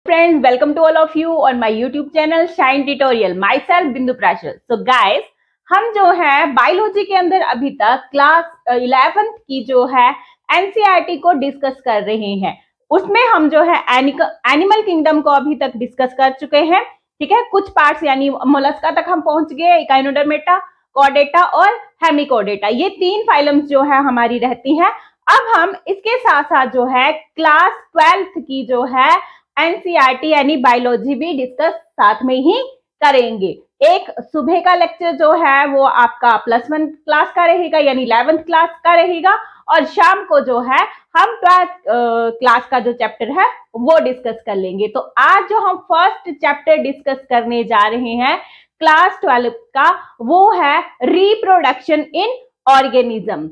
friends, welcome to all of you on my YouTube channel Shine Tutorial. Myself Bindu Prashar. So guys, हम जो है biology के अंदर अभी तक क्लास 11th की जो है एनसीईआरटी को डिस्कस कर रहे हैं। उसमें हम जो है एनिमल किंगडम को अभी तक डिस्कस कर चुके हैं। ठीक है, कुछ पार्ट्स यानी मोलस्का तक हम पहुंच गए, इकाइनोडर्मेटा, कॉर्डेटा और हेमिकोडेटा, ये 3 फाइलम्स जो है हमारी रहती हैं। अब हम इसके साथ साथ जो है क्लास 12th की जो है एनसीईआरटी यानी बायोलॉजी भी डिस्कस साथ में ही करेंगे। एक सुबह का लेक्चर जो है वो आपका +1 क्लास का रहेगा यानी 11th क्लास का रहेगा, और शाम को जो है हम 12th क्लास का जो चैप्टर है वो डिस्कस कर लेंगे। तो आज जो हम फर्स्ट चैप्टर डिस्कस करने जा रहे हैं क्लास 12 का, वो है reproduction in organism.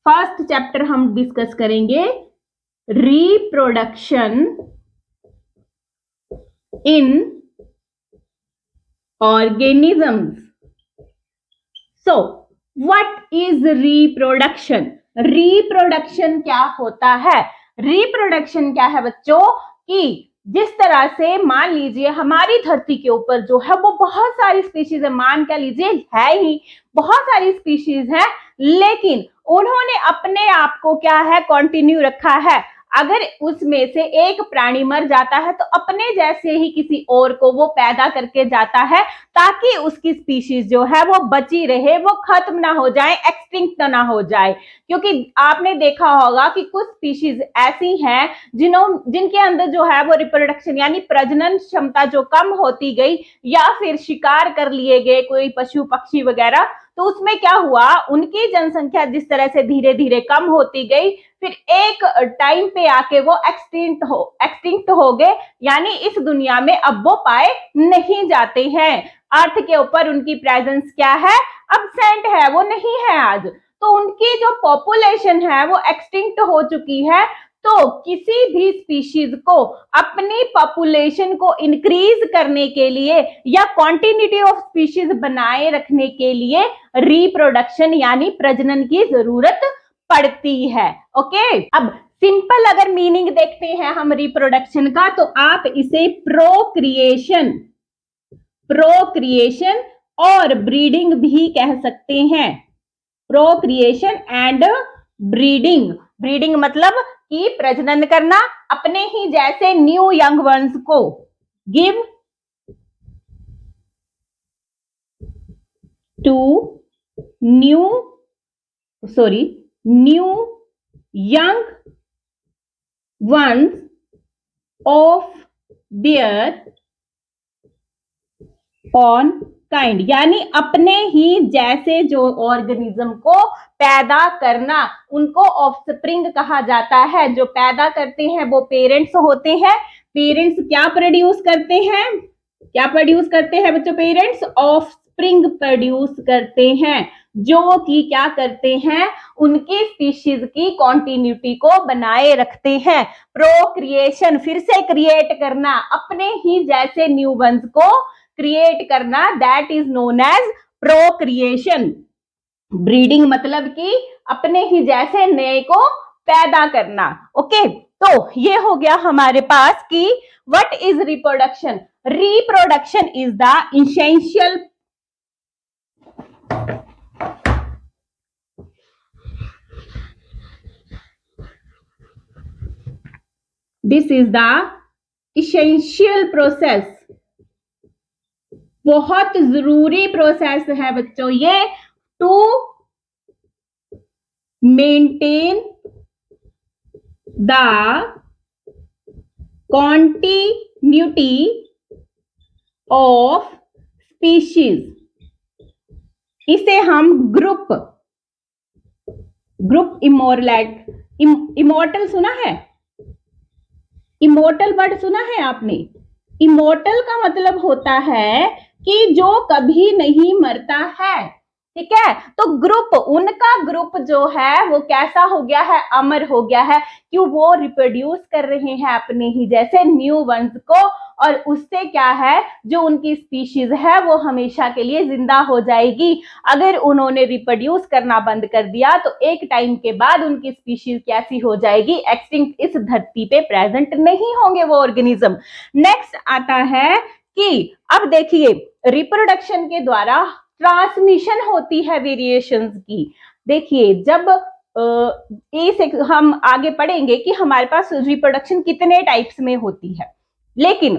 First chapter हम डिस्कस करेंगे reproduction in organisms. So what is reproduction? Reproduction क्या होता है? रिप्रोडक्शन क्या है बच्चों कि जिस तरह से मान लीजिए हमारी धरती के ऊपर जो है वो बहुत सारी स्पीशीज है, मान क्या लीजिए है ही बहुत सारी स्पीशीज है, लेकिन उन्होंने अपने आप को क्या है कंटिन्यू रखा है। अगर उसमें से एक प्राणी मर जाता है तो अपने जैसे ही किसी और को वो पैदा करके जाता है ताकि उसकी स्पीशीज जो है वो बची रहे, वो खत्म ना हो जाए, एक्सटिंक्ट ना हो जाए। क्योंकि आपने देखा होगा कि कुछ स्पीशीज ऐसी हैं जिनके अंदर जो है वो रिप्रोडक्शन यानी प्रजनन क्षमता जो कम होती गई या फिर शिकार कर लिए गए कोई पशु पक्षी वगैरह, तो उसमें क्या हुआ, उनकी जनसंख्या जिस तरह से धीरे धीरे कम होती गई, फिर एक टाइम पे आके वो एक्सटिंक्ट हो गए, यानी इस दुनिया में अब वो पाए नहीं जाते हैं। अर्थ के ऊपर उनकी प्रेजेंस क्या है, अब्सेंट है, वो नहीं है आज। तो उनकी जो पॉपुलेशन है वो एक्सटिंक्ट हो चुकी है। तो किसी भी स्पीशीज को अपनी पॉपुलेशन को इंक्रीज करने के लिए या क्वांटिटी ऑफ स्पीशीज बनाए रखने के लिए रिप्रोडक्शन यानी प्रजनन की जरूरत पड़ती है। ओके, अब सिंपल अगर मीनिंग देखते हैं हम रिप्रोडक्शन का, तो आप इसे प्रोक्रिएशन और ब्रीडिंग भी कह सकते हैं। प्रोक्रिएशन एंड ब्रीडिंग मतलब कि प्रजनन करना, अपने ही जैसे न्यू यंग वंस को give to new young ones of their own kind, यानी अपने ही जैसे जो ऑर्गेनिज्म को पैदा करना, उनको ऑफस्प्रिंग कहा जाता है। जो पैदा करते हैं वो पेरेंट्स होते हैं। पेरेंट्स क्या प्रोड्यूस करते हैं बच्चों? पेरेंट्स ऑफस्प्रिंग प्रोड्यूस करते हैं, जो कि क्या करते हैं, उनकी स्पीशीज की कॉन्टिन्यूटी को बनाए रखते हैं। प्रोक्रिएशन फिर से क्रिएट करना, अपने ही जैसे न्यू वंस को क्रिएट करना, that is known as procreation. Breeding मतलब कि अपने ही जैसे नए को पैदा करना। ओके, तो ये हो गया हमारे पास कि what is reproduction. Reproduction is the essential process, बहुत जरूरी प्रोसेस है बच्चों ये, to maintain the continuity of species. इसे हम ग्रुप इमोर्टल सुना है? इमोर्टल वर्ड सुना है आपने? इमोर्टल का मतलब होता है कि जो कभी नहीं मरता है। ठीक है। तो ग्रुप, उनका ग्रुप जो है वो कैसा हो गया है, अमर हो गया है, क्यों, वो रिप्रोड्यूस कर रहे हैं अपने ही जैसे न्यू वंस को, और उससे क्या है, जो उनकी स्पीशीज है वो हमेशा के लिए जिंदा हो जाएगी। अगर उन्होंने रिप्रोड्यूस करना बंद कर दिया तो एक टाइम के बाद उनकी स्पीशीज कैसी हो जाएगी, एक्सटिंक्ट, इस धरती पे प्रेजेंट नहीं होंगे वो ऑर्गेनिज्म। नेक्स्ट आता है कि अब देखिए रिप्रोडक्शन के द्वारा ट्रांसमिशन होती है वेरिएशंस की। देखिए जब इसे हम आगे पढ़ेंगे कि हमारे पास रिप्रोडक्शन कितने टाइप्स में होती है, लेकिन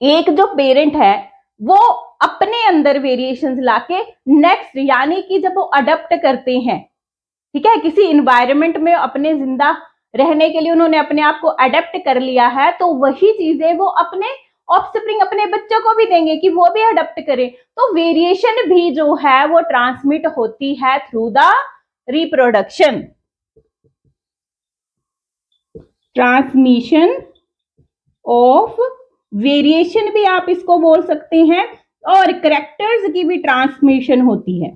एक जो पेरेंट है वो अपने अंदर वेरिएशंस लाके नेक्स्ट, यानी कि जब वो अडॉप्ट करते हैं, ठीक है, किसी इन्वायरमेंट में अपने जिंदा रहने के लिए उन्होंने अपने आप को अडेप्ट कर लिया है, तो वही चीजें वो अपने ऑफस्प्रिंग, अपने बच्चों को भी देंगे कि वो भी अडॉप्ट करें। तो वेरिएशन भी जो है वो ट्रांसमिट होती है through the reproduction. Transmission of variation भी आप इसको बोल सकते हैं, और करेक्टर्स की भी ट्रांसमिशन होती है।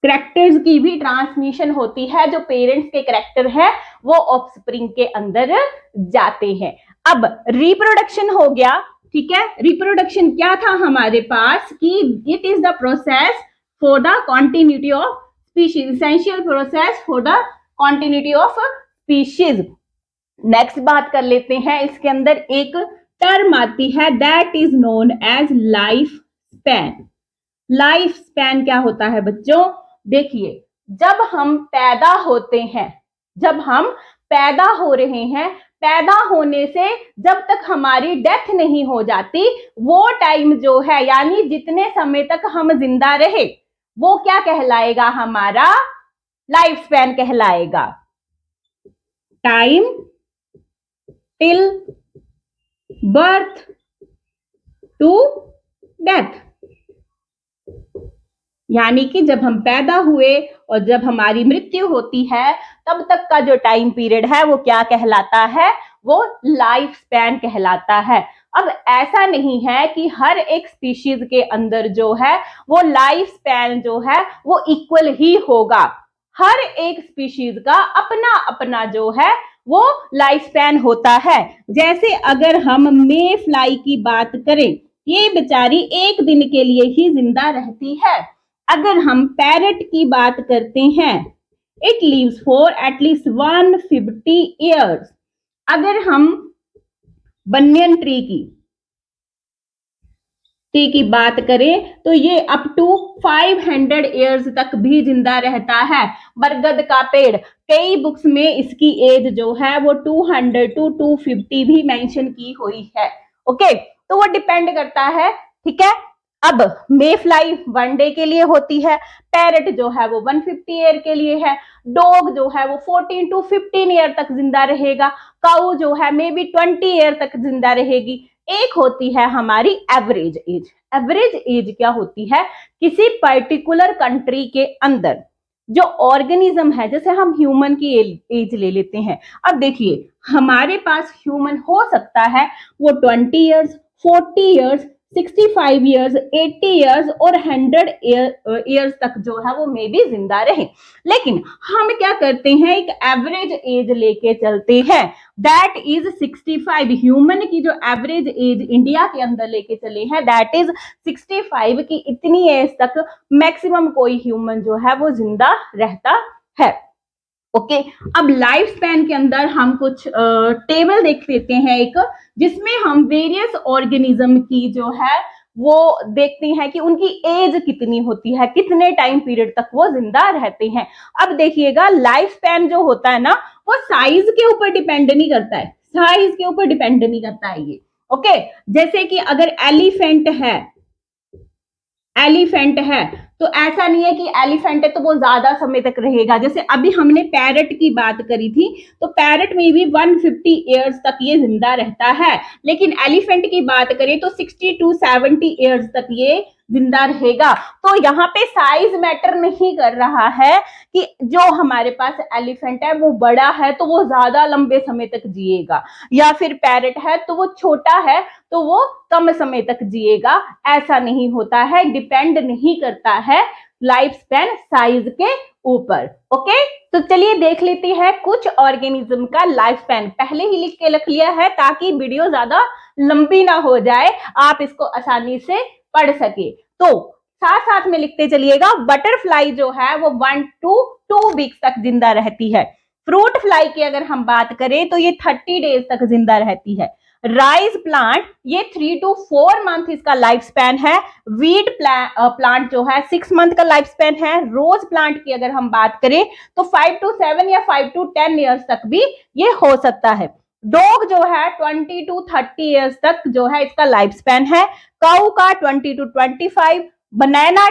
करेक्टर्स की भी ट्रांसमिशन होती है, जो पेरेंट्स के करेक्टर है वो ऑफस्प्रिंग के अंदर जाते हैं। अब रिप्रोडक्शन हो गया, ठीक है। रिप्रोडक्शन क्या था हमारे पास कि it is the process for the continuity of species, essential process for the continuity of species. Next बात कर लेते हैं, इसके अंदर एक टर्म आती है that is known as life span. Life span क्या होता है बच्चों, देखिए जब हम पैदा होते हैं, जब हम पैदा हो रहे हैं, पैदा होने से जब तक हमारी डेथ नहीं हो जाती, वो टाइम जो है, यानी जितने समय तक हम जिंदा रहे, वो क्या कहलाएगा, हमारा लाइफ स्पैन कहलाएगा। Time till birth to death, यानी कि जब हम पैदा हुए और जब हमारी मृत्यु होती है तब तक का जो टाइम पीरियड है वो क्या कहलाता है, वो लाइफ स्पैन कहलाता है। अब ऐसा नहीं है कि हर एक स्पीशीज के अंदर जो है वो लाइफ स्पैन जो है वो इक्वल ही होगा। हर एक स्पीशीज का अपना अपना जो है वो लाइफ स्पैन होता है। जैसे अगर हम मे फ्लाई की बात करें, ये बेचारी एक दिन के लिए ही जिंदा रहती है। अगर हम पैरट की बात करते हैं, इट लिव्स फॉर एटलीस्ट 150 ईयर्स। अगर हम बनियन ट्री की बात करें तो ये अप टू 500 ईयर्स तक भी जिंदा रहता है। बरगद का पेड़, कई बुक्स में इसकी एज जो है वो 200 टू 250 भी मेंशन की हुई है। ओके, तो वो डिपेंड करता है, ठीक है। अब मे फ्लाई 1 डे के लिए होती है, पैरट जो है वो 150 ईयर के लिए है, डॉग जो है वो 14 टू 15 ईयर तक जिंदा रहेगा, काऊ जो है मे बी 20 ईयर तक जिंदा रहेगी। एक होती है हमारी एवरेज एज। एवरेज एज क्या होती है, किसी पर्टिकुलर कंट्री के अंदर जो ऑर्गेनिज्म है, जैसे हम ह्यूमन की एज ले लेते हैं। अब देखिए हमारे पास ह्यूमन हो सकता है वो 20 ईयर्स, 40 ईयर्स, 65 ईयर्स, 80 ईयर्स और 100 ईयर्स तक जो है वो मे भी जिंदा रहे, लेकिन हम क्या करते हैं, एक एवरेज एज लेके चलते हैं, दैट इज 65। ह्यूमन की जो एवरेज एज इंडिया के अंदर लेके चले हैं दैट इज 65 की, इतनी एज तक मैक्सिमम कोई ह्यूमन जो है वो जिंदा रहता है। ओके, अब लाइफ स्पैन के अंदर हम कुछ टेबल देख लेते हैं एक, जिसमें हम वेरियस ऑर्गेनिज्म की जो है वो देखते हैं कि उनकी एज कितनी होती है, कितने टाइम पीरियड तक वो जिंदा रहते हैं। अब देखिएगा लाइफ स्पैन जो होता है ना वो साइज के ऊपर डिपेंड नहीं करता है, साइज के ऊपर डिपेंड नहीं करता है ये। ओके, जैसे कि अगर एलिफेंट है तो ऐसा नहीं है कि एलिफेंट है तो वो ज्यादा समय तक रहेगा। जैसे अभी हमने पैरट की बात करी थी, तो पैरट में भी 150 ईयर्स तक ये जिंदा रहता है, लेकिन एलिफेंट की बात करें तो 60 टू 70 ईयर्स तक ये जिंदा रहेगा। तो यहाँ पे साइज मैटर नहीं कर रहा है कि जो हमारे पास एलिफेंट है वो बड़ा है तो वो ज्यादा लंबे समय तक जिएगा, या फिर पैरट है तो वो छोटा है तो वो कम समय तक जिएगा। ऐसा नहीं होता है, डिपेंड नहीं करता है लाइफ स्पैन साइज के ऊपर। ओके, तो चलिए देख लेते हैं कुछ ऑर्गेनिज्म का लाइफ स्पैन। पहले ही लिख के रख लिया है ताकि वीडियो ज्यादा लंबी ना हो जाए, आप इसको आसानी से पढ़ सके। तो साथ साथ में लिखते चलिएगा। बटरफ्लाई जो है वो 1 to 2 वीक्स तक जिंदा रहती है। फ्रूट फ्लाई की अगर हम बात करें तो ये 30 डेज तक जिंदा रहती है। राइस प्लांट ये 3 to 4 मंथ इसका लाइफ स्पैन है। वीट प्लांट जो है 6 मंथ का लाइफ स्पैन है। रोज प्लांट की अगर हम बात करें तो 5 to 7 या 5 to 10 ईयर्स तक भी ये हो सकता है। डॉग जो है 20 to 30 ईयर्स तक जो है इसका लाइफ स्पैन है। काऊ का 20 to 25। Banana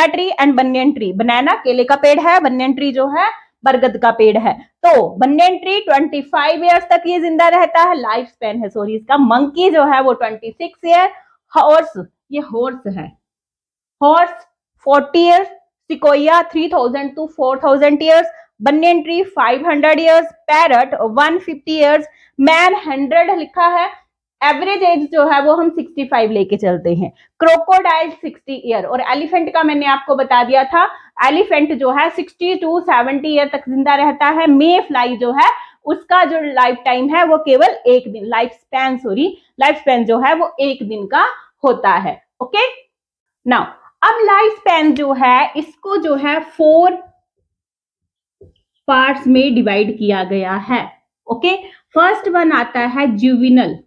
tree and banyan tree, banana केले का पेड़ है, बनियन ट्री जो है बरगद का पेड़ है। तो बनियन ट्री 25 ईयर्स तक ये जिंदा रहता है, लाइफ स्पैन है सॉरी इसका। मंकी जो है वो 26 ईयर। हॉर्स, ये हॉर्स है, horse 40 years. Sequoia 3000 to 4000 years. Banyan tree 500 years. Parrot 150 years. Man 100 लिखा है। एवरेज एज जो है वो हम 65 लेके चलते हैं। Crocodile 60 year. और एलिफेंट का मैंने आपको बता दिया था, एलिफेंट जो है 60 to 70 ईयर तक जिंदा रहता है। मे फ्लाई जो है उसका जो लाइफ टाइम है वो केवल 1 दिन, लाइफ स्पैन जो है वो 1 दिन का होता है। ओके, नाउ अब लाइफ स्पैन जो है इसको जो है 4 पार्ट्स में डिवाइड किया गया है। ओके, फर्स्ट वन आता है जुविनल।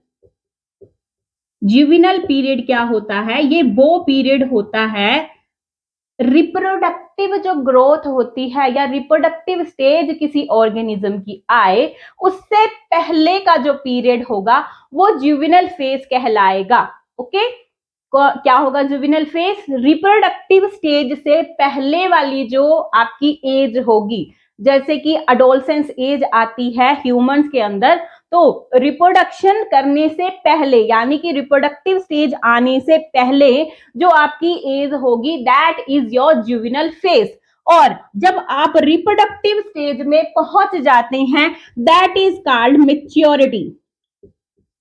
जुविनल पीरियड क्या होता है? ये वो पीरियड होता है, रिप्रोडक्टिव जो ग्रोथ होती है या रिप्रोडक्टिव स्टेज किसी ऑर्गेनिज्म की आए उससे पहले का जो पीरियड होगा वो जुविनल फेज कहलाएगा। ओके, क्या होगा जुविनल फेज? रिप्रोडक्टिव स्टेज से पहले वाली जो आपकी एज होगी, जैसे कि अडोलसेंस एज आती है ह्यूमंस के अंदर, तो रिप्रोडक्शन करने से पहले यानी कि रिप्रोडक्टिव स्टेज आने से पहले जो आपकी एज होगी दैट इज योर जुविनल फेज। और जब आप रिप्रोडक्टिव स्टेज में पहुंच जाते हैं that is called maturity.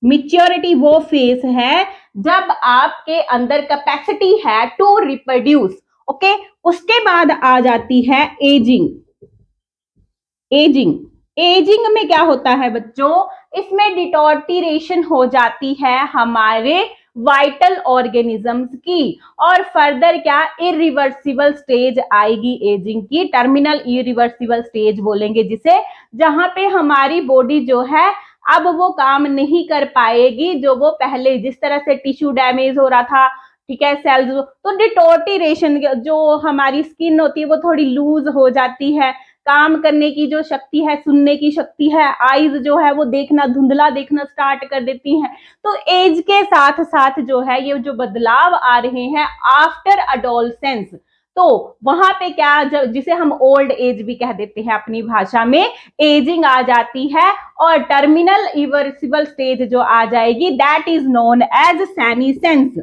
Maturity वो फेज है जब आपके अंदर कैपेसिटी है टू रिप्रोड्यूस। ओके, उसके बाद आ जाती है एजिंग। एजिंग में क्या होता है बच्चों? इसमें डिटोरिएशन हो जाती है हमारे वाइटल ऑर्गेनिजम्स की, और फर्दर क्या इरिवर्सिबल स्टेज आएगी एजिंग की। टर्मिनल इरिवर्सिबल स्टेज बोलेंगे जिसे, जहां पे हमारी बॉडी जो है अब वो काम नहीं कर पाएगी जो वो पहले, जिस तरह से टिश्यू डैमेज हो रहा था, ठीक है, सेल्स, तो डिटोरिएशन, जो हमारी स्किन होती है वो थोड़ी लूज हो जाती है, काम करने की जो शक्ति है, सुनने की शक्ति है, आईज जो है वो देखना, धुंधला देखना स्टार्ट कर देती हैं। तो एज के साथ साथ जो है ये जो बदलाव आ रहे हैं आफ्टर अडोलसेंस, तो वहां पे क्या, जिसे हम ओल्ड एज भी कह देते हैं अपनी भाषा में, एजिंग आ जाती है और टर्मिनल इवर्सिबल स्टेज जो आ जाएगी that is known as senescence.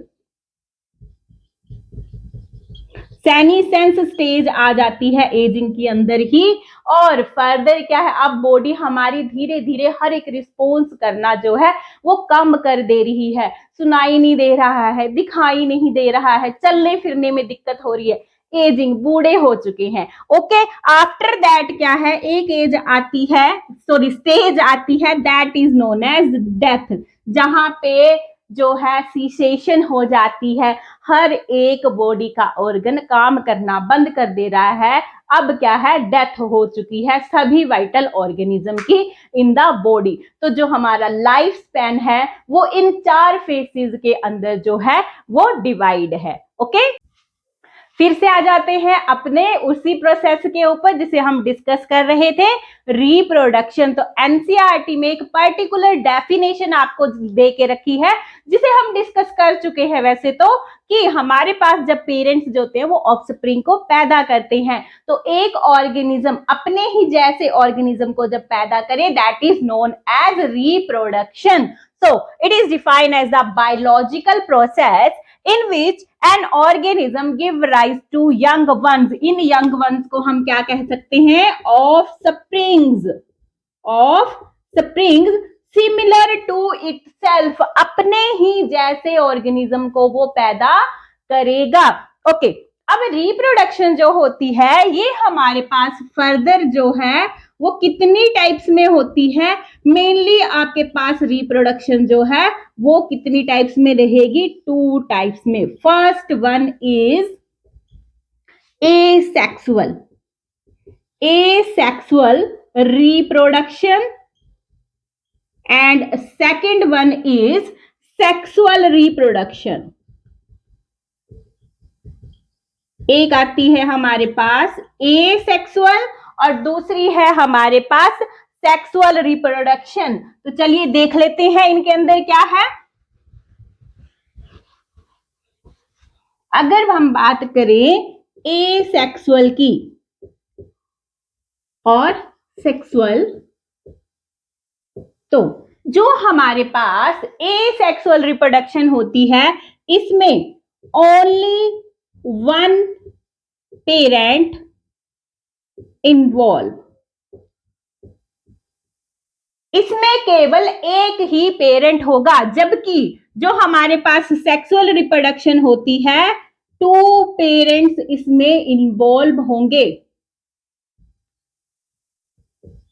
Senescence stage आ जाती है एजिंग के अंदर ही। और फर्दर क्या है, अब बॉडी हमारी धीरे धीरे हर एक रिस्पॉन्स करना जो है वो कम कर दे रही है, सुनाई नहीं दे रहा है, दिखाई नहीं दे रहा है, चलने फिरने में दिक्कत हो रही है, एजिंग, बूढ़े हो चुके हैं। ओके, आफ्टर दैट क्या है, एक एज आती है, सॉरी स्टेज आती है that is known as death, जहां पे जो है सीसेशन हो जाती है, हर एक बॉडी का ऑर्गन काम करना बंद कर दे रहा है। अब क्या है, डेथ हो चुकी है सभी वाइटल ऑर्गेनिज्म की इन द बॉडी। तो जो हमारा लाइफ स्पैन है वो इन 4 फेसेस के अंदर जो है वो डिवाइड है। ओके, फिर से आ जाते हैं अपने उसी प्रोसेस के ऊपर जिसे हम डिस्कस कर रहे थे, रिप्रोडक्शन। तो एनसीईआरटी में एक पर्टिकुलर डेफिनेशन आपको दे के रखी है जिसे हम डिस्कस कर चुके हैं वैसे तो, कि हमारे पास जब पेरेंट्स जो होते हैं वो ऑफस्प्रिंग को पैदा करते हैं, तो एक ऑर्गेनिज्म अपने ही जैसे ऑर्गेनिज्म को जब पैदा करे that is known as reproduction. So it is defined as the biological process in which an organism give rise to young ones. In young ones को हम क्या कह सकते हैं? Offsprings. Offsprings similar to itself. अपने ही जैसे organism को वो पैदा करेगा। ओके, अब रिप्रोडक्शन जो होती है ये हमारे पास फर्दर जो है वो कितनी टाइप्स में होती है? मेनली आपके पास रिप्रोडक्शन जो है वो कितनी टाइप्स में रहेगी? 2 टाइप्स में। First one is asexual reproduction and second one is sexual reproduction. एक आती है हमारे पास एसेक्सुअल और दूसरी है हमारे पास सेक्सुअल रिप्रोडक्शन। तो चलिए देख लेते हैं इनके अंदर क्या है। अगर हम बात करें एसेक्सुअल की और सेक्सुअल, तो जो हमारे पास एसेक्सुअल रिप्रोडक्शन होती है इसमें ओनली वन पेरेंट इन्वॉल्व, इसमें केवल एक ही पेरेंट होगा, जबकि जो हमारे पास सेक्सुअल रिप्रोडक्शन होती है 2 पेरेंट्स इसमें इन्वॉल्व होंगे।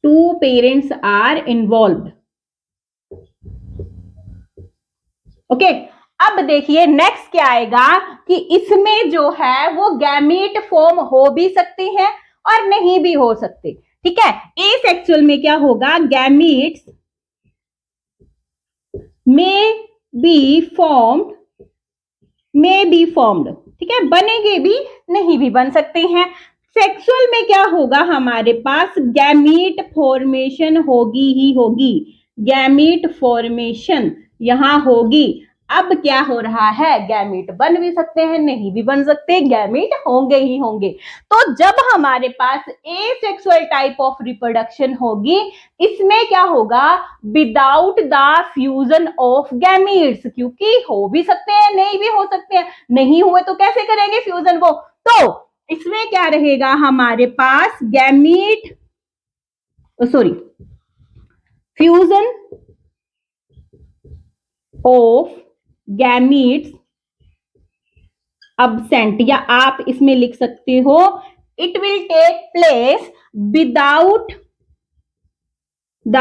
2 पेरेंट्स आर इन्वॉल्व। ओके, अब देखिए नेक्स्ट क्या आएगा कि इसमें जो है वो गैमीट फॉर्म हो भी सकते हैं और नहीं भी हो सकते। ठीक है, एसेक्सुअल में क्या होगा? गैमीट्स मे बी फॉर्म्ड, ठीक है, बनेंगे भी नहीं भी बन सकते हैं। सेक्सुअल में क्या होगा? हमारे पास गैमीट फॉर्मेशन होगी ही होगी, गैमीट फॉर्मेशन यहां होगी। अब क्या हो रहा है? गैमीट बन भी सकते हैं, नहीं भी बन सकते, गैमीट होंगे ही होंगे। तो जब हमारे पास एसेक्सुअल टाइप ऑफ रिप्रोडक्शन होगी इसमें क्या होगा? Without the fusion of gametes, क्योंकि हो भी सकते हैं नहीं भी हो सकते हैं, नहीं हुए तो कैसे करेंगे फ्यूजन को? तो इसमें क्या रहेगा हमारे पास? Gamete fusion of gametes absent, या आप इसमें लिख सकते हो it will take place without the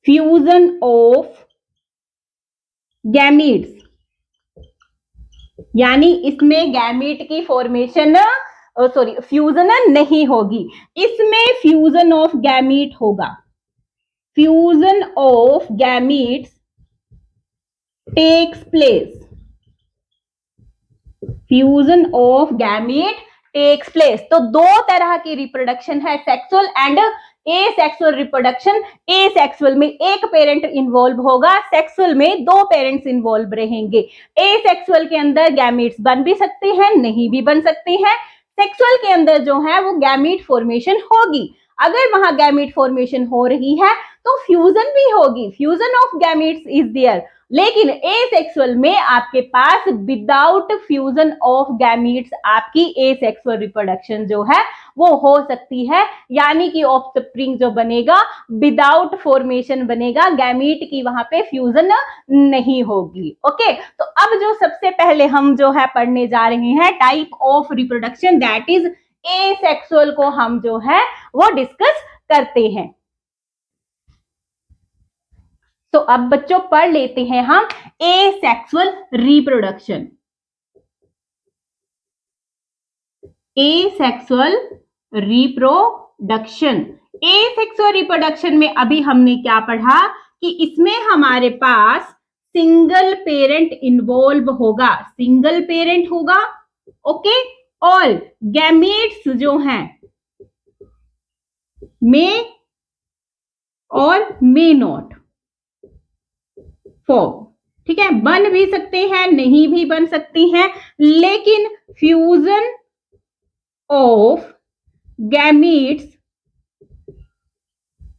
fusion of gametes, यानी इसमें गैमीट की फॉर्मेशन फ्यूजन नहीं होगी, इसमें फ्यूजन ऑफ गैमीट होगा। Fusion of gametes takes place, fusion of gamete takes place. तो 2 तरह की रिप्रोडक्शन है, sexual and asexual reproduction. Asexual में एक पेरेंट इन्वॉल्व होगा, सेक्सुअल में 2 पेरेंट्स इन्वॉल्व रहेंगे। एसेक्सुअल के अंदर गैमीट्स बन भी सकते हैं, नहीं भी बन सकते हैं। सेक्सुअल के अंदर जो है वो गैमीट फॉर्मेशन होगी। अगर वहां गैमीट फॉर्मेशन हो रही है तो फ्यूजन भी होगी, fusion of gametes is there. लेकिन एसेक्सुअल में आपके पास विदाउट फ्यूजन ऑफ गैमीट्स आपकी एसेक्सुअल रिप्रोडक्शन जो है वो हो सकती है, यानी कि ऑफस्प्रिंग जो बनेगा विदाउट फॉर्मेशन बनेगा, गैमीट की वहां पे फ्यूजन नहीं होगी। ओके, तो अब जो सबसे पहले हम जो है पढ़ने जा रहे हैं type of reproduction, that is asexual को हम जो है वो डिस्कस करते हैं। तो अब बच्चों पढ़ लेते हैं हम asexual reproduction. Asexual reproduction, asexual reproduction में अभी हमने क्या पढ़ा कि इसमें हमारे पास सिंगल पेरेंट इन्वॉल्व होगा, सिंगल पेरेंट होगा। ओके, और गैमीट्स जो हैं मे और मे नॉट फॉर्म, ठीक है, बन भी सकते हैं, नहीं भी बन सकती हैं, लेकिन fusion of gametes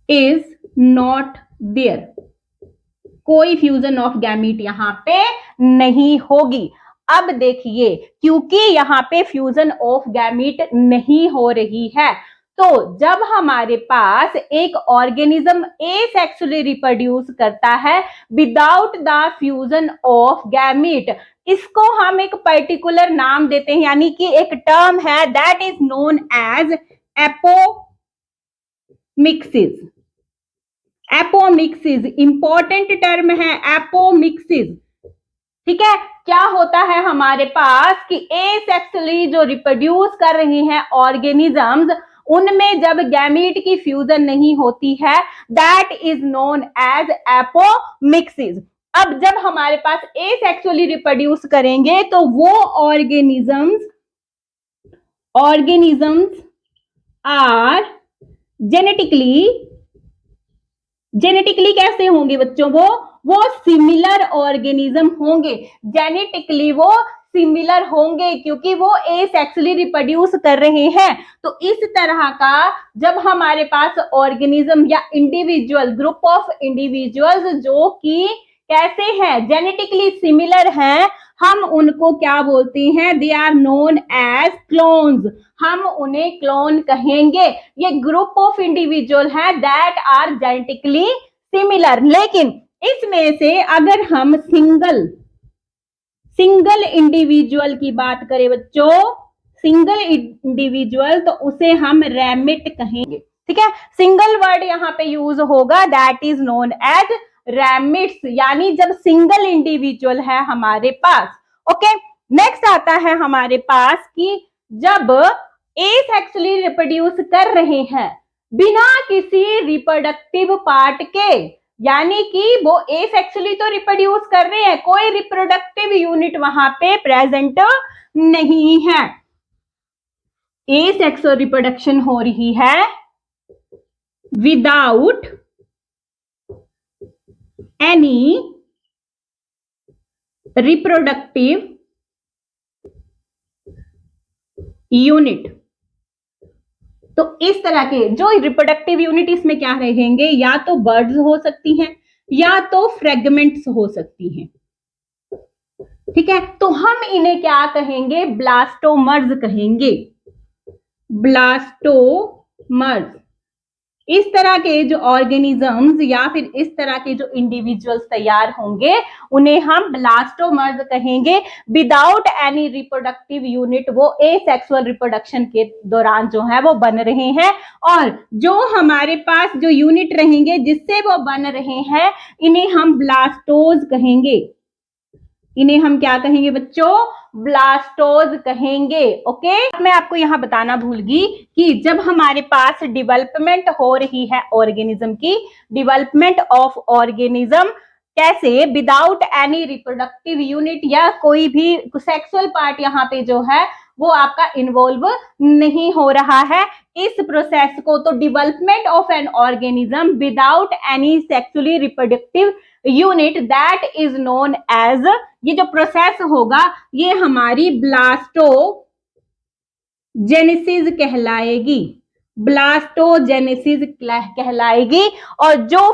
is not there, कोई फ्यूजन ऑफ गैमीट यहां पे नहीं होगी। अब देखिए, क्योंकि यहां पे फ्यूजन ऑफ गैमीट नहीं हो रही है तो जब हमारे पास एक ऑर्गेनिज्म एसेक्सुअली रिप्रोड्यूस करता है without the fusion of gamete, इसको हम एक पर्टिकुलर नाम देते हैं, यानी कि एक टर्म है that is known as apomixis. Apomixis important term है, एपोमिक्सिस। ठीक है, क्या होता है हमारे पास कि एसेक्सुअली जो रिप्रोड्यूस कर रहे हैं ऑर्गेनिजम्स, उनमें जब गैमीट की फ्यूजन नहीं होती है that is known as apomixis. अब जब हमारे पास एसेक्सुअली रिप्रोड्यूस करेंगे तो वो ऑर्गेनिजम्स आर जेनेटिकली कैसे होंगे बच्चों? वो सिमिलर ऑर्गेनिज्म होंगे, जेनेटिकली वो सिमिलर होंगे क्योंकि वो एसेक्सुअली रिप्रोड्यूस कर रहे हैं। तो इस तरह का जब हमारे पास ऑर्गेनिज्म या इंडिविजुअल, ग्रुप ऑफ इंडिविजुअल्स जो कि कैसे हैं, जेनेटिकली सिमिलर हैं, हम उनको क्या बोलते हैं? They are known as clones. हम उन्हें क्लोन कहेंगे। ये ग्रुप ऑफ इंडिविजुअल है दैट आर जेनेटिकली सिमिलर। लेकिन इसमें से अगर हम सिंगल इंडिविजुअल की बात करें बच्चों, सिंगल इंडिविजुअल, तो उसे हम रैमिट कहेंगे। ठीक है, सिंगल वर्ड यहाँ पे यूज होगा दैट इज नोन एज रैमिट्स, यानी जब सिंगल इंडिविजुअल है हमारे पास। ओके, नेक्स्ट आता है हमारे पास कि जब एसेक्सुअली रिप्रोड्यूस कर रहे हैं बिना किसी रिप्रोडक्टिव पार्ट के, यानी कि वो एसेक्सुअली तो रिप्रोड्यूस कर रहे हैं, कोई रिप्रोडक्टिव यूनिट वहां पे प्रेजेंट नहीं है, एसेक्सुअल रिप्रोडक्शन हो रही है विदाउट एनी रिप्रोडक्टिव यूनिट। तो इस तरह के जो रिप्रोडक्टिव यूनिट इसमें क्या रहेंगे, या तो बर्ड्स हो सकती हैं या तो फ्रेगमेंट्स हो सकती हैं। ठीक है, तो हम इन्हें क्या कहेंगे? ब्लास्टोमर्स कहेंगे, ब्लास्टोमर्स। इस तरह के जो ऑर्गेनिजम्स या फिर इस तरह के जो इंडिविजुअल्स तैयार होंगे उन्हें हम ब्लास्टोमर्स कहेंगे विदाउट एनी रिप्रोडक्टिव यूनिट। वो एसेक्सुअल रिप्रोडक्शन के दौरान जो है वो बन रहे हैं, और जो हमारे पास जो यूनिट रहेंगे जिससे वो बन रहे हैं इन्हें हम ब्लास्टोज कहेंगे। इन्हें हम क्या कहेंगे बच्चों? ब्लास्टोज कहेंगे। ओके, मैं आपको यहां बताना भूल गई कि जब हमारे पास डेवलपमेंट हो रही है ऑर्गेनिज्म की, डेवलपमेंट ऑफ ऑर्गेनिज्म कैसे? विदाउट एनी रिप्रोडक्टिव यूनिट या कोई भी सेक्सुअल पार्ट यहाँ पे जो है वो आपका इन्वॉल्व नहीं हो रहा है इस प्रोसेस को। तो development of an organism without any sexually reproductive unit that is known as, ये जो प्रोसेस होगा ये हमारी ब्लास्टोजेनेसिस कहलाएगी, ब्लास्टोजेनेसिस कहलाएगी। और जो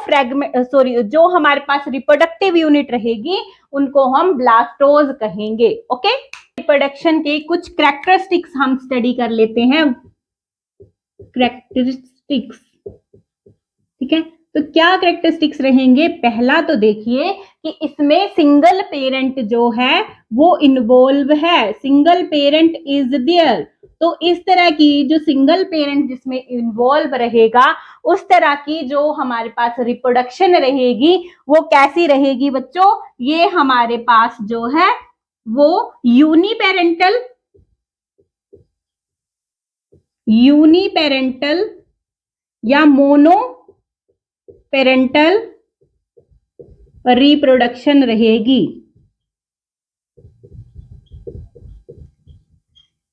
हमारे पास रिप्रोडक्टिव यूनिट रहेगी उनको हम ब्लास्टोज कहेंगे। ओके, रिप्रोडक्शन के कुछ कैरेक्टरिस्टिक्स हम स्टडी कर लेते हैं। कैरेक्टरिस्टिक्स, ठीक है, तो क्या कैरेक्टरिस्टिक्स रहेंगे? पहला तो देखिए कि इसमें सिंगल पेरेंट जो है वो इन्वॉल्व है, सिंगल पेरेंट इज देयर। तो इस तरह की जो सिंगल पेरेंट जिसमें इन्वॉल्व रहेगा उस तरह की जो हमारे पास रिप्रोडक्शन रहेगी वो कैसी रहेगी बच्चों? ये हमारे पास जो है वो यूनिपेरेंटल या मोनोपेरेंटल रिप्रोडक्शन रहेगी।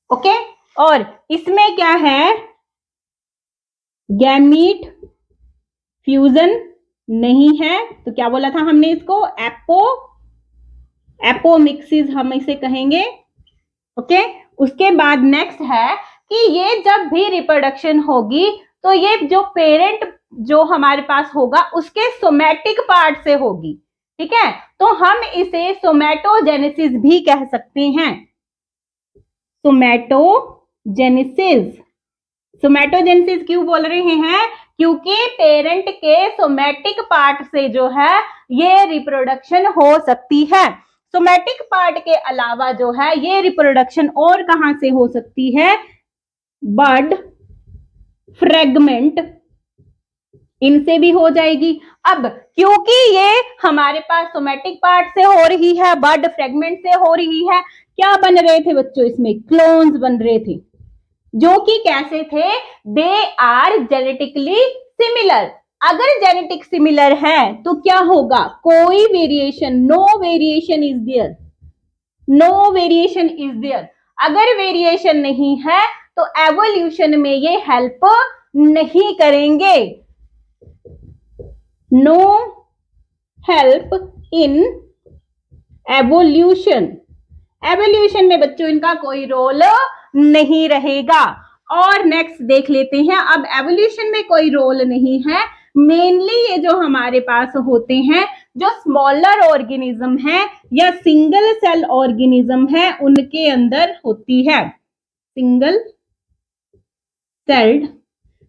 ओके, और इसमें क्या है? गैमीट फ्यूजन नहीं है, तो क्या बोला था हमने इसको? एपोमिक्सिस हम इसे कहेंगे। ओके, उसके बाद नेक्स्ट है कि ये जब भी रिप्रोडक्शन होगी तो ये जो पेरेंट जो हमारे पास होगा उसके सोमैटिक पार्ट से होगी। ठीक है, तो हम इसे सोमैटोजेनेसिस भी कह सकते हैं, सोमैटोजेनेसिस। सोमैटोजेनेसिस क्यों बोल रहे हैं? क्योंकि पेरेंट के सोमैटिक पार्ट से जो है ये रिप्रोडक्शन हो सकती है। सोमैटिक पार्ट के अलावा जो है ये रिप्रोडक्शन और कहां से हो सकती है? बड, फ्रेगमेंट, इनसे भी हो जाएगी। अब क्योंकि ये हमारे पास सोमैटिक पार्ट से हो रही है, बड फ्रेगमेंट से हो रही है, क्या बन रहे थे बच्चों? इसमें क्लोन्स बन रहे थे, जो कि कैसे थे? They are genetically similar. अगर जेनेटिक सिमिलर है तो क्या होगा? कोई variation, no variation is there, no variation is there. अगर वेरिएशन नहीं है तो एवोल्यूशन में ये हेल्प नहीं करेंगे। No help in evolution. Evolution में बच्चों इनका कोई रोल नहीं रहेगा। और नेक्स्ट देख लेते हैं। अब एवोल्यूशन में कोई रोल नहीं है, मेनली ये जो हमारे पास होते हैं, जो स्मॉलर ऑर्गेनिज्म है या सिंगल सेल ऑर्गेनिज्म है, उनके अंदर होती है। सिंगल सेल्ड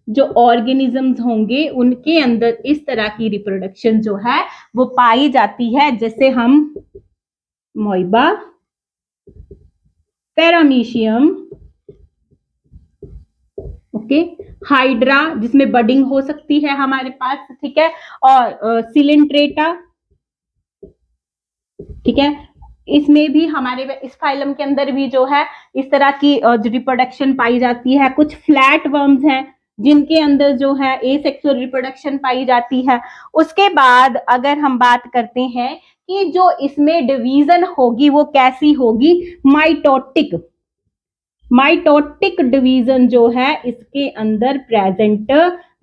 जो ऑर्गेनिजम्स होंगे उनके अंदर इस तरह की रिप्रोडक्शन जो है वो पाई जाती है, जैसे हम मोइबा, पैरामीशियम, ओके, हाइड्रा जिसमें बडिंग हो सकती है हमारे पास, ठीक है, और सिलेंट्रेटा, ठीक है, इसमें भी हमारे इस फाइलम के अंदर भी जो है इस तरह की रिप्रोडक्शन पाई जाती है। कुछ फ्लैट वर्म्स हैं जिनके अंदर जो है एसेक्सुअल रिप्रोडक्शन पाई जाती है। उसके बाद अगर हम बात करते हैं कि जो इसमें डिवीजन होगी वो कैसी होगी? माइटोटिक। माइटोटिक डिवीजन जो है इसके अंदर प्रेजेंट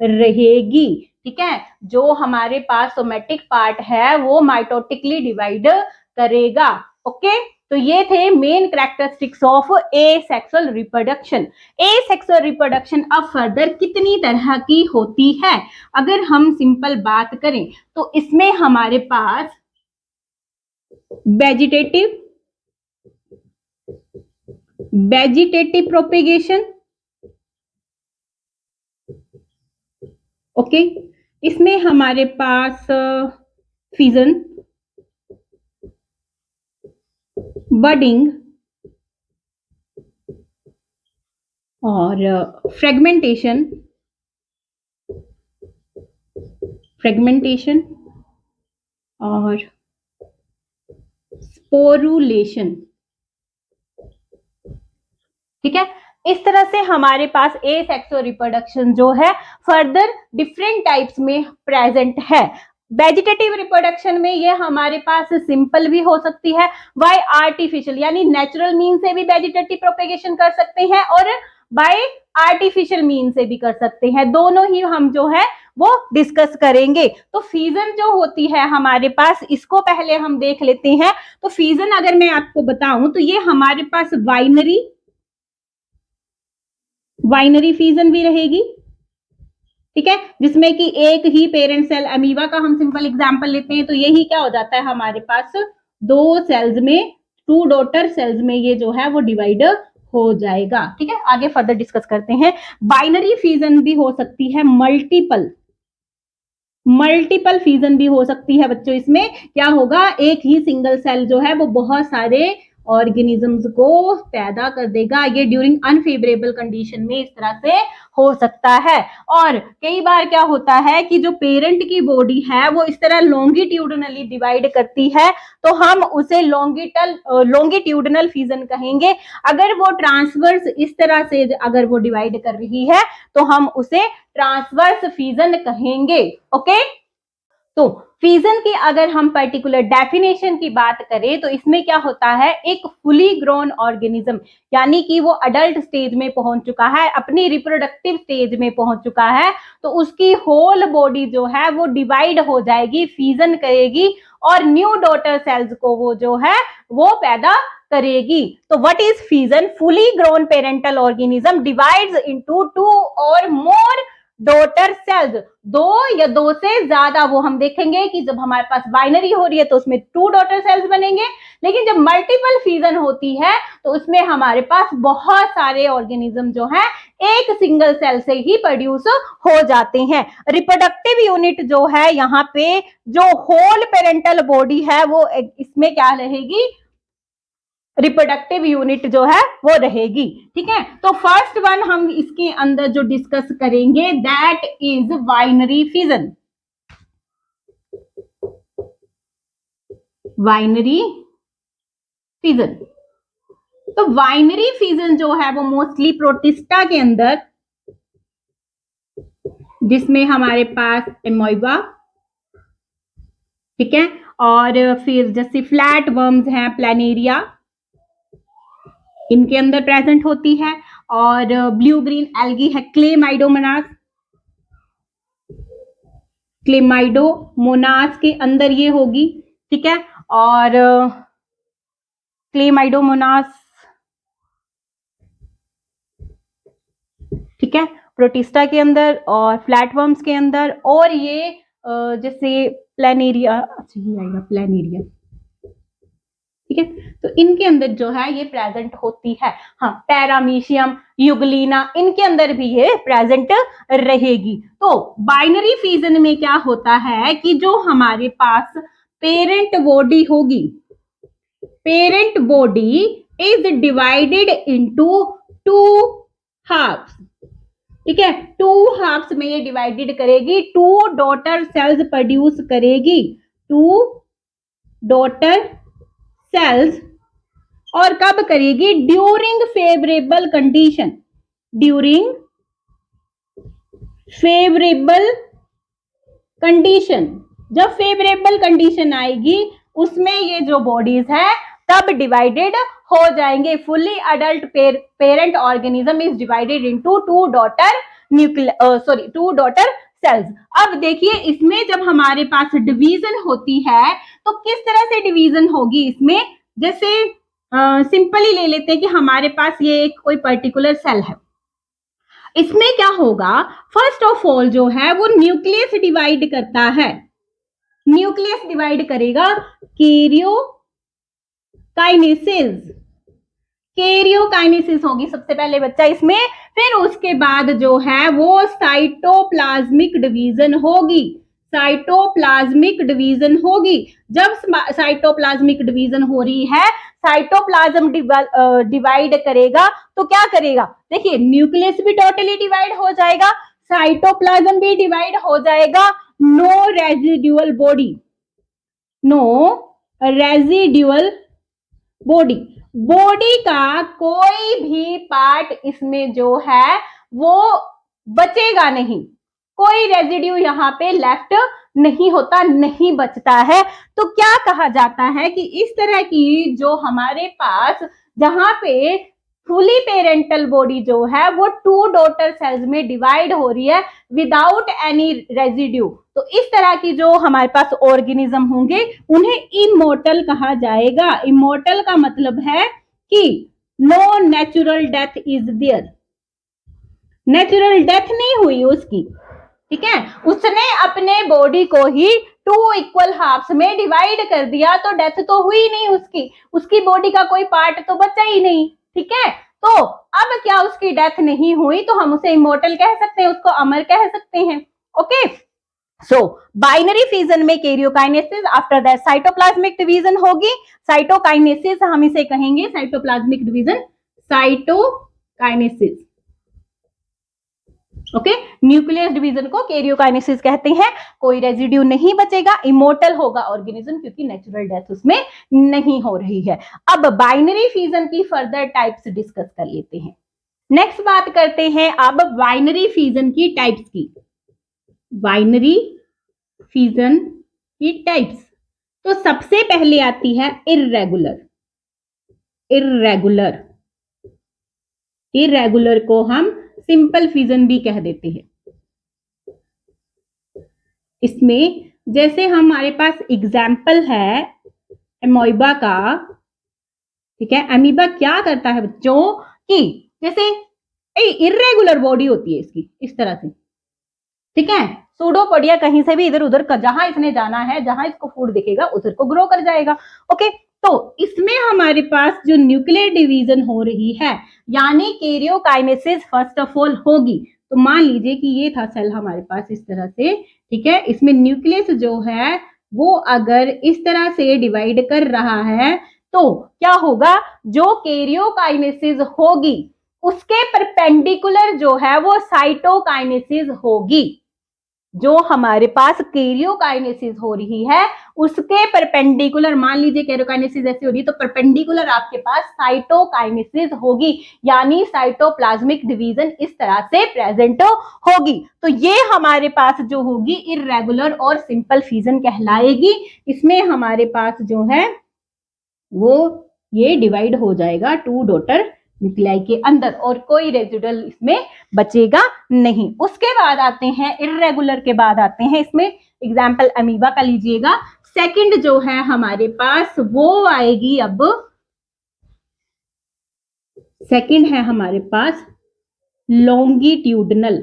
रहेगी, ठीक है। जो हमारे पास सोमैटिक पार्ट है वो माइटोटिकली डिवाइड करेगा, ओके। तो ये थे main characteristics of asexual reproduction. Asexual reproduction अब फर्दर कितनी तरह की होती है? अगर हम सिंपल बात करें तो इसमें हमारे पास वेजिटेटिव प्रोपेगेशन, ओके, इसमें हमारे पास फिजन, बडिंग और फ्रेगमेंटेशन और स्पोरुलेशन, ठीक है। इस तरह से हमारे पास एसेक्सुअल रिप्रोडक्शन जो है फर्दर डिफरेंट टाइप्स में प्रेजेंट है। वेजिटेटिव रिप्रोडक्शन में ये हमारे पास सिंपल भी हो सकती है, बाय आर्टिफिशियल यानी नेचुरल मीन से भी वेजिटेटिव प्रोपेगेशन कर सकते हैं और बाय आर्टिफिशियल मीन से भी कर सकते हैं। दोनों ही हम जो है वो डिस्कस करेंगे। तो फीजन जो होती है हमारे पास, इसको पहले हम देख लेते हैं। तो फीजन अगर मैं आपको बताऊं तो ये हमारे पास बाइनरी फीजन भी रहेगी, ठीक है, जिसमें कि एक ही पेरेंट सेल, अमीबा का हम सिंपल एग्जांपल लेते हैं तो यही क्या हो जाता है हमारे पास, दो सेल्स में, टू डॉटर सेल्स में ये जो है वो डिवाइड हो जाएगा, ठीक है। आगे फर्दर डिस्कस करते हैं। बाइनरी फीजन भी हो सकती है, मल्टीपल फीजन भी हो सकती है बच्चों। इसमें क्या होगा? एक ही सिंगल सेल जो है वो बहुत सारे ऑर्गेनिजम्स को पैदा कर देगा। ये ड्यूरिंग अनफेवरेबल कंडीशन में इस तरह से हो सकता है। और कई बार क्या होता है कि जो पेरेंट की बॉडी है वो इस तरह लॉन्गिट्यूडनली डिवाइड करती है, तो हम उसे लॉन्गिट्यूडनल फीजन कहेंगे। अगर वो ट्रांसवर्स इस तरह से अगर वो डिवाइड कर रही है तो हम उसे ट्रांसवर्स फीजन कहेंगे, ओके। तो फीजन की अगर हम पर्टिकुलर डेफिनेशन की बात करें तो इसमें क्या होता है? एक फुली ग्रोन ऑर्गेनिज्म, यानी कि वो अडल्ट स्टेज में पहुंच चुका है, अपनी रिप्रोडक्टिव स्टेज में पहुंच चुका है, तो उसकी होल बॉडी जो है वो डिवाइड हो जाएगी, फीजन करेगी और न्यू डॉटर सेल्स को वो जो है वो पैदा करेगी। तो what is fission? Fully grown parental organism divides into two और मोर डॉटर सेल्स, दो या दो से ज्यादा, वो हम देखेंगे कि जब हमारे पास बाइनरी हो रही है तो उसमें 2 डॉटर सेल्स बनेंगे, लेकिन जब मल्टीपल फ्यूजन होती है तो उसमें हमारे पास बहुत सारे ऑर्गेनिज्म जो है एक सिंगल सेल से ही प्रोड्यूस हो जाते हैं। रिप्रोडक्टिव यूनिट जो है यहाँ पे, जो होल पेरेंटल बॉडी है वो इसमें क्या रहेगी, रिप्रोडक्टिव यूनिट जो है वो रहेगी। ठीक है, तो फर्स्ट वन हम इसके अंदर जो डिस्कस करेंगे that is binary fission. Binary fission, तो बाइनरी फिजन जो है वो मोस्टली प्रोटिस्टा के अंदर, जिसमें हमारे पास एमोइबा, ठीक है, और फिर जैसे फ्लैट वर्म्स हैं, प्लानेरिया, इनके अंदर प्रेजेंट होती है, और ब्लू ग्रीन एल्गी है, क्लेमाइडोमोनास, क्लेमाइडोमोनास के अंदर ये होगी। ठीक है, और क्लेमाइडोमोनास, ठीक है, प्रोटिस्टा के अंदर और फ्लैटवर्म्स के अंदर, और ये जैसे प्लानेरिया, अच्छा ये आएगा प्लानेरिया, ठीक है, तो इनके अंदर जो है ये प्रेजेंट होती है। हाँ, पैरामीशियम, युगलीना, इनके अंदर भी ये प्रेजेंट रहेगी। तो बाइनरी फिजन में क्या होता है कि जो हमारे पास पेरेंट बॉडी होगी, parent body is divided into 2 halves. ठीक है, 2 हाफ्स में ये डिवाइडेड करेगी, 2 डॉटर सेल्स प्रोड्यूस करेगी, 2 डॉटर सेल्स, और कब करेगी, during favourable condition, during favourable condition. जब फेवरेबल कंडीशन आएगी उसमें ये जो बॉडीज है तब डिवाइडेड हो जाएंगे। Fully adult parent organism is divided into 2 daughter nuclear 2 daughter cells. अब देखिए इसमें जब हमारे पास डिवीजन होती है तो किस तरह से डिवीजन होगी इसमें, जैसे सिंपली ले लेते हैं कि हमारे पास ये एक कोई पर्टिकुलर सेल है, इसमें क्या होगा, फर्स्ट ऑफ ऑल जो है वो न्यूक्लियस डिवाइड करता है, न्यूक्लियस डिवाइड करेगा कैरियोकाइनेसिस, कैरियोकाइनेसिस होगी सबसे पहले बच्चा इसमें, फिर उसके बाद जो है वो साइटोप्लाज्मिक डिवीजन होगी, साइटोप्लाज्मिक डिवीजन होगी। जब साइटोप्लाज्मिक डिवीजन हो रही है, साइटोप्लाज्म डिवाइड करेगा तो क्या करेगा, देखिए न्यूक्लियस भी टोटली डिवाइड हो जाएगा, साइटोप्लाज्म भी डिवाइड हो जाएगा, no residual body, no residual body, body का कोई भी पार्ट इसमें जो है वो बचेगा नहीं, कोई रेजिड्यू यहाँ पे लेफ्ट नहीं होता, नहीं बचता है। तो क्या कहा जाता है कि इस तरह की जो हमारे पास जहां पे फुली पेरेंटल बॉडी जो है वो 2 डॉटर सेल्स में डिवाइड हो रही है विदाउट एनी रेजिड्यू, तो इस तरह की जो हमारे पास ऑर्गेनिज्म होंगे उन्हें इमोर्टल कहा जाएगा। इमोर्टल का मतलब है कि no natural death is there, natural death नहीं हुई उसकी, ठीक है, उसने अपने बॉडी को ही 2 इक्वल हाफ्स में डिवाइड कर दिया, तो डेथ तो हुई नहीं उसकी, उसकी बॉडी का कोई पार्ट तो बचा ही नहीं। ठीक है, तो अब क्या उसकी डेथ नहीं हुई तो हम उसे इमोर्टल कह सकते हैं, उसको अमर कह सकते हैं। ओके, सो बाइनरी फिजन में karyokinesis, after that cytoplasmic division होगी, साइटोकाइनेसिस हम इसे कहेंगे, cytoplasmic division cytokinesis. Okay, nucleus division को कैरियोकाइनेसिस कहते हैं, कोई रेजिड्यू नहीं बचेगा, इमोर्टल होगा ऑर्गेनिज्म क्योंकि नेचुरल डेथ उसमें नहीं हो रही है। अब बाइनरी फिजन की फर्दर टाइप्स डिस्कस कर लेते हैं। नेक्स्ट बात करते हैं अब बाइनरी फिजन की टाइप्स की, बाइनरी फिजन की टाइप्स। तो सबसे पहले आती है इर्रेगुलर, इर्रेगुलर, इर्रेगुलर को हम सिंपल फिजन भी कह देते हैं। इसमें जैसे हमारे पास एग्जाम्पल है एमोइबा का, ठीक है, अमीबा क्या करता है बच्चों कि जैसे इर्रेगुलर बॉडी होती है इसकी, इस तरह से ठीक है। सूडोपोडिया कहीं से भी इधर उधर जहां इसने जाना है, जहां इसको फूड दिखेगा उधर को ग्रो कर जाएगा। ओके, तो इसमें हमारे पास जो न्यूक्लियर डिवीजन हो रही है यानी कैरियोकाइनेसिस फर्स्ट ऑफ ऑल होगी। तो मान लीजिए कि ये था सेल हमारे पास इस तरह से, ठीक है। इसमें न्यूक्लियस जो है वो अगर इस तरह से डिवाइड कर रहा है तो क्या होगा, जो कैरियोकाइनेसिस होगी उसके परपेंडिकुलर जो है वो साइटोकाइनेसिस होगी। जो हमारे पास कैरियोकाइनेसिस हो रही है उसके परपेंडिकुलर, मान लीजिए कैरियोकाइनेसिस ऐसी हो रही है तो परपेंडिकुलर आपके पास साइटोकाइनेसिस होगी, यानी साइटोप्लाज्मिक डिवीजन इस तरह से प्रेजेंट होगी। तो ये हमारे पास जो होगी इर्रेगुलर और सिंपल फिजन कहलाएगी। इसमें हमारे पास जो है वो ये डिवाइड हो जाएगा 2 डॉटर न्यूक्लियाई के अंदर और कोई रेजिडुअल इसमें बचेगा नहीं। उसके बाद आते हैं इर्रेगुलर के बाद आते हैं इसमें एग्जाम्पल अमीबा का लीजिएगा। सेकंड जो है हमारे पास वो आएगी, अब सेकंड है हमारे पास लॉन्गिट्यूडनल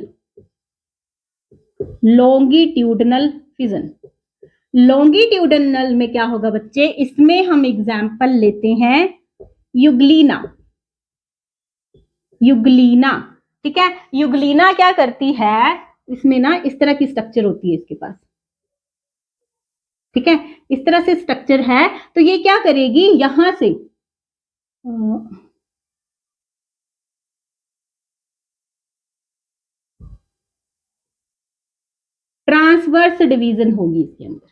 फिजन। लॉन्गिट्यूडनल में क्या होगा बच्चे, इसमें हम एग्जाम्पल लेते हैं यूग्लिना। ठीक है। यूग्लिना क्या करती है, इसमें ना इस तरह की स्ट्रक्चर होती है इसके पास, ठीक है। इस तरह से स्ट्रक्चर है तो ये क्या करेगी, यहां से ट्रांसवर्स डिवीजन होगी, इसके अंदर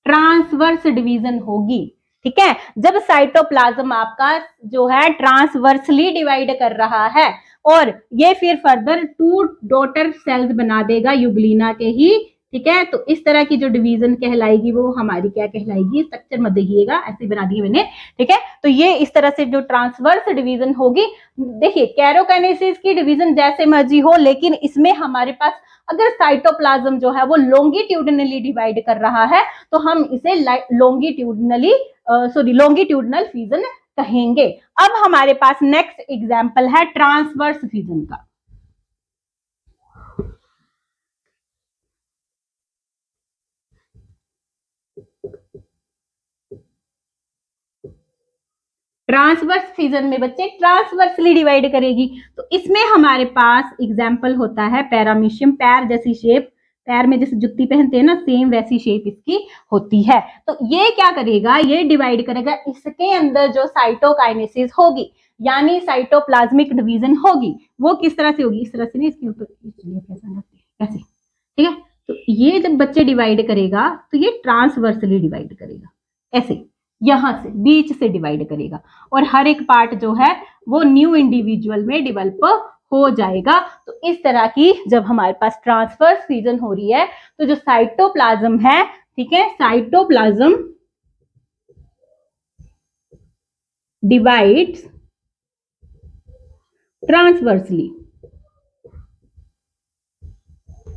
ट्रांसवर्स डिवीजन होगी, ठीक है। जब साइटोप्लाज्म आपका जो है ट्रांसवर्सली डिवाइड कर रहा है और ये फिर फर्दर 2 डॉटर सेल्स बना देगा यूग्लिना के ही, ठीक है। तो इस तरह की जो डिवीजन कहलाएगी वो हमारी क्या कहलाएगी, स्ट्रक्चर मत देखिएगा, ऐसे बना दी मैंने, ठीक है। तो ये इस तरह से जो ट्रांसवर्स डिवीजन होगी, देखिए कैरोकाइनेसिस की डिवीजन जैसे मर्जी हो, लेकिन इसमें हमारे पास अगर साइटोप्लाज्म जो है वो लॉन्गिट्यूडनली डिवाइड कर रहा है तो हम इसे लॉन्गिट्यूडनल फिजन कहेंगे। अब हमारे पास नेक्स्ट एग्जाम्पल है ट्रांसवर्स फिजन का। ट्रांसवर्स फिजन में बच्चे ट्रांसवर्सली डिवाइड करेगी, तो इसमें हमारे पास एग्जाम्पल होता है पैरामीशियम, पैर जैसी शेप, पैर में जैसे जुत्ती पहनते हैं ना सेम वैसी शेप इसकी होती है। तो ये क्या करेगा, ये डिवाइड करेगा, इसके अंदर जो साइटोकाइनेसिस होगी यानी साइटोप्लाज्मिक डिवीजन होगी वो किस तरह से होगी, इस तरह से नहीं, इसके ऊपर ऐसे, ठीक है। तो ये जब बच्चे डिवाइड करेगा तो ये ट्रांसवर्सली डिवाइड करेगा, ऐसे यहां से बीच से डिवाइड करेगा और हर एक पार्ट जो है वो न्यू इंडिविजुअल में डेवलप हो जाएगा। तो इस तरह की जब हमारे पास ट्रांसवर्स फिजन हो रही है तो जो साइटोप्लाज्म है, ठीक है, साइटोप्लाज्म डिवाइड्स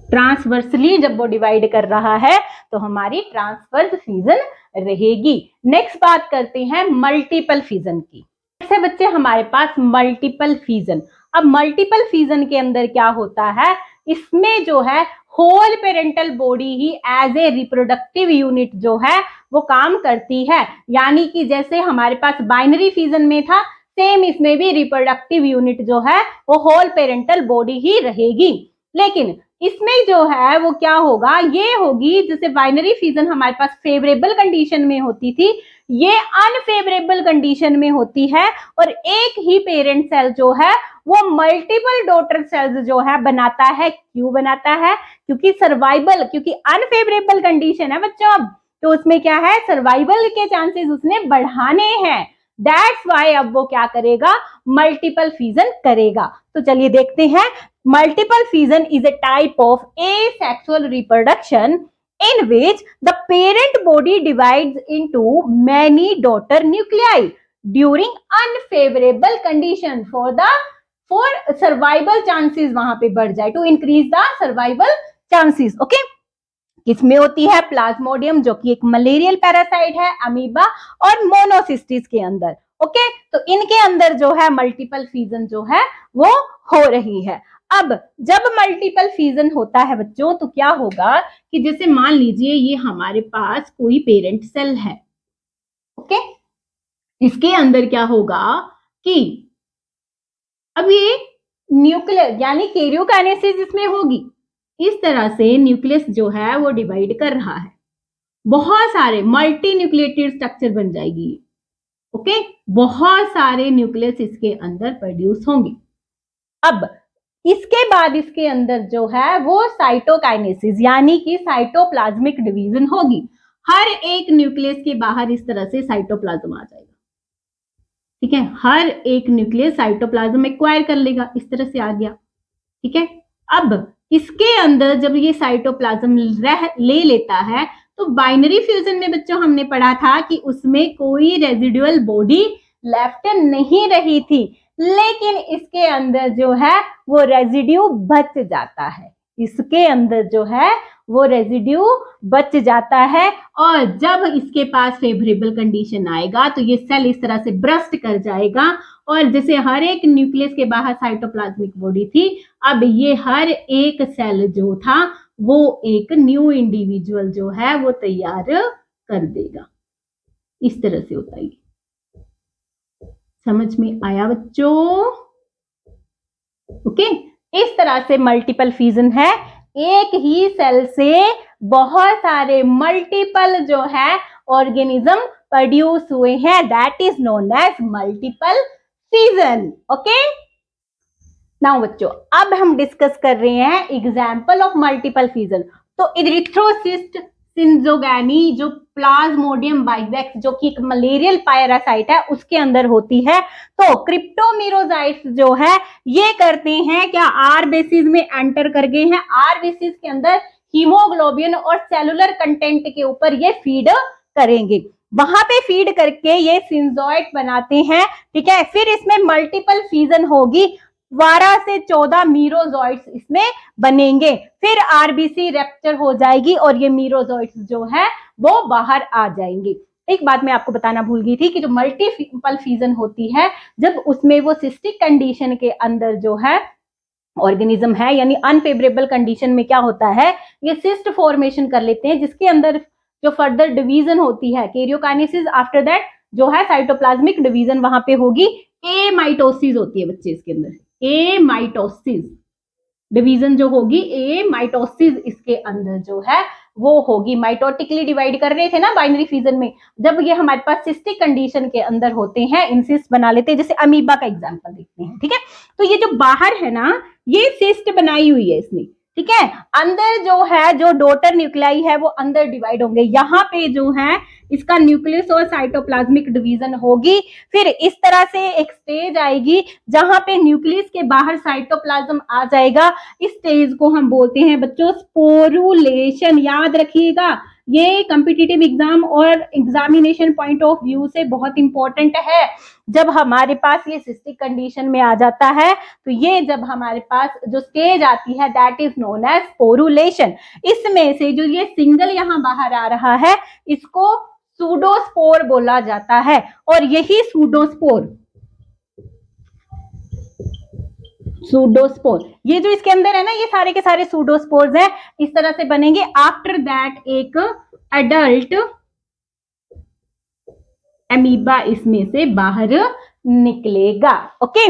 ट्रांसवर्सली जब वो डिवाइड कर रहा है तो हमारी ट्रांसवर्स फिजन रहेगी। नेक्स्ट बात करते हैं मल्टीपल फिजन की। ऐसे बच्चे हमारे पास मल्टीपल फिजन। अब मल्टीपल फिजन के अंदर क्या होता है, इसमें जो है होल पेरेंटल बॉडी ही एज ए रिप्रोडक्टिव यूनिट जो है वो काम करती है, यानी कि जैसे हमारे पास बाइनरी फिजन में था सेम इसमें भी रिप्रोडक्टिव यूनिट जो है वो होल पेरेंटल बॉडी ही रहेगी। लेकिन इसमें जो है वो क्या होगा, ये होगी जैसे बाइनरी फिजन हमारे पास फेवरेबल कंडीशन में होती थी, ये अनफेवरेबल कंडीशन में होती है और एक ही पेरेंट सेल जो है वो मल्टीपल डॉटर सेल्स जो है बनाता है। क्यों बनाता है, क्योंकि सर्वाइवल, क्योंकि अनफेवरेबल कंडीशन है बच्चों, अब तो उसमें क्या है, सर्वाइवल के चांसेस उसने बढ़ाने हैं। दैट्स वाई अब वो क्या करेगा, मल्टीपल फिजन करेगा। तो चलिए देखते हैं। Multiple fission is a type of asexual reproduction in which the parent body divides into many daughter nuclei during unfavorable condition for survival chances वहां पे बढ़ जाए, to increase the survival chances। Okay, किसमें होती है, प्लाज्मोडियम जो कि एक मलेरियल पैरासाइट है, अमीबा और मोनोसिस्टिस के अंदर। ओके, तो इनके अंदर जो है मल्टीपल फिजन जो है वो हो रही है। अब जब मल्टीपल फ्यूजन होता है बच्चों तो क्या होगा कि जैसे मान लीजिए ये हमारे पास कोई पेरेंट सेल है, ओके, इसके अंदर क्या होगा कि अब ये न्यूक्लियस यानी कैरियोकाइनेसिस इसमें होगी, इस तरह से न्यूक्लियस जो है वो डिवाइड कर रहा है, बहुत सारे मल्टी न्यूक्लिएटेड स्ट्रक्चर बन जाएगी, ओके, बहुत सारे न्यूक्लियस इसके अंदर प्रोड्यूस होंगे। अब इसके बाद इसके अंदर जो है वो साइटोकाइनेसिस यानी कि साइटोप्लाज्मिक डिवीजन होगी, हर एक न्यूक्लियस के बाहर इस तरह से साइटोप्लाज्म आ जाएगा, ठीक है, हर एक न्यूक्लियस साइटोप्लाज्म एक्वायर कर लेगा, इस तरह से आ गया, ठीक है। अब इसके अंदर जब ये साइटोप्लाज्म ले लेता है तो बाइनरी फ्यूजन में बच्चों हमने पढ़ा था कि उसमें कोई रेजिडुअल बॉडी लेफ्ट नहीं रही थी, लेकिन इसके अंदर जो है वो रेजिड्यू बच जाता है, इसके अंदर जो है वो रेजिड्यू बच जाता है, और जब इसके पास फेवरेबल कंडीशन आएगा तो ये सेल इस तरह से ब्रस्ट कर जाएगा, और जैसे हर एक न्यूक्लियस के बाहर साइटोप्लाज्मिक बॉडी थी, अब ये हर एक सेल जो था वो एक न्यू इंडिविजुअल जो है वो तैयार कर देगा, इस तरह से होता है। समझ में आया बच्चों? ओके, इस तरह से मल्टीपल फ्यूजन है, एक ही सेल से बहुत सारे मल्टीपल जो है ऑर्गेनिज्म प्रोड्यूस हुए हैं, that is known as multiple fusion. Okay, now बच्चों अब हम डिस्कस कर रहे हैं एग्जाम्पल ऑफ मल्टीपल फ्यूजन। तो इरिथ्रोसिस्ट सिंजोगैनी जो प्लाज्मोडियम बाइवेक्स जो कि एक मलेरियल पैरासाइट है उसके अंदर होती है, तो क्रिप्टोमिरोजाइट्स जो है ये करते हैं क्या, आर बेसिस में एंटर कर गए हैं, आर बेसिस के अंदर हीमोग्लोबिन और सेलुलर कंटेंट के ऊपर ये फीड करेंगे, वहां पे फीड करके ये सिंजोइड बनाते हैं, ठीक है। फिर इसमें मल्टीपल फ्यूजन होगी, 12 से 14 मीरोजॉइट्स इसमें बनेंगे, फिर आरबीसी रैप्चर हो जाएगी और ये मीरोजॉइट्स जो है वो बाहर आ जाएंगे। एक बात मैं आपको बताना भूल गई थी कि जो मल्टीपल फ्यूजन होती है जब उसमें वो सिस्टिक कंडीशन के अंदर जो है ऑर्गेनिज्म है यानी अनफेवरेबल कंडीशन में क्या होता है, ये सिस्ट फॉर्मेशन कर लेते हैं, जिसके अंदर जो फर्दर डिवीजन होती है कैरियोकाइनेसिस, आफ्टर दैट जो है साइटोप्लाज्मिक डिवीजन वहां पे होगी, एमाइटोसिस होती है बच्चे इसके अंदर, एमाइटोसिस डिवीजन जो होगी, एमाइटोसिस इसके अंदर जो है वो होगी, माइटोटिकली डिवाइड कर रहे थे ना बाइनरी फ्यूजन में, जब ये हमारे पास सिस्टिक कंडीशन के अंदर होते हैं, इंसिस्ट बना लेते हैं, जैसे अमीबा का एग्जांपल देखते हैं, ठीक है। तो ये जो बाहर है ना ये सिस्ट बनाई हुई है इसने, ठीक है, अंदर जो है जो डॉटर न्यूक्लियाई है वो अंदर डिवाइड होंगे, यहाँ पे जो है इसका न्यूक्लियस और साइटोप्लाज्मिक डिवीजन होगी, फिर इस तरह से एक स्टेज आएगी जहां पे न्यूक्लियस के बाहर साइटोप्लाज्म आ जाएगा, इस स्टेज को हम बोलते हैं बच्चों स्पोरुलेशन, याद रखिएगा ये कॉम्पिटिटिव एग्जाम और एग्जामिनेशन पॉइंट ऑफ व्यू से बहुत इंपॉर्टेंट है। जब हमारे पास ये सिस्टिक कंडीशन में आ जाता है तो ये जब हमारे पास जो स्टेज आती है that is known as sporulation, इसमें से जो ये सिंगल यहाँ बाहर आ रहा है इसको सूडोस्पोर बोला जाता है, और यही सूडोस्पोर ये जो इसके अंदर है ना ये सारे के सारे सूडोस्पोर्स हैं, इस तरह से बनेंगे, आफ्टर दैट एक एडल्ट अमीबा इसमें से बाहर निकलेगा। ओके,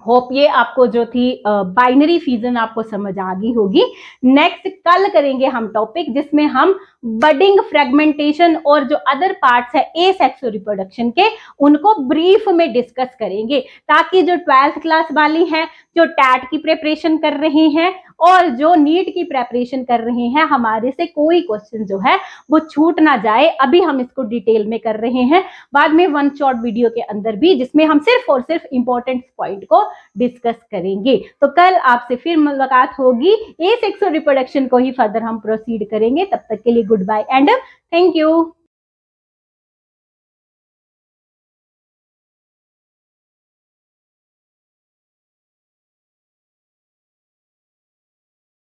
होप ये आपको जो थी बाइनरी फ्यूजन आपको समझ आ गई होगी। नेक्स्ट कल करेंगे हम टॉपिक जिसमें हम बडिंग, फ्रेगमेंटेशन और जो अदर पार्ट्स है एसेक्सुअल रिप्रोडक्शन के उनको ब्रीफ में डिस्कस करेंगे, ताकि जो 12th क्लास वाली हैं जो टैट की प्रिपरेशन कर रहे हैं और जो नीट की प्रिपरेशन कर रहे हैं हमारे से कोई क्वेश्चन जो है वो छूट ना जाए। अभी हम इसको डिटेल में कर रहे हैं, बाद में वन शॉर्ट वीडियो के अंदर भी जिसमें हम सिर्फ और सिर्फ इंपॉर्टेंट पॉइंट को डिस्कस करेंगे। तो कल आपसे फिर मुलाकात होगी, एसेक्सुअल रिप्रोडक्शन को ही फर्दर हम प्रोसीड करेंगे। तब तक के लिए goodbye and thank you.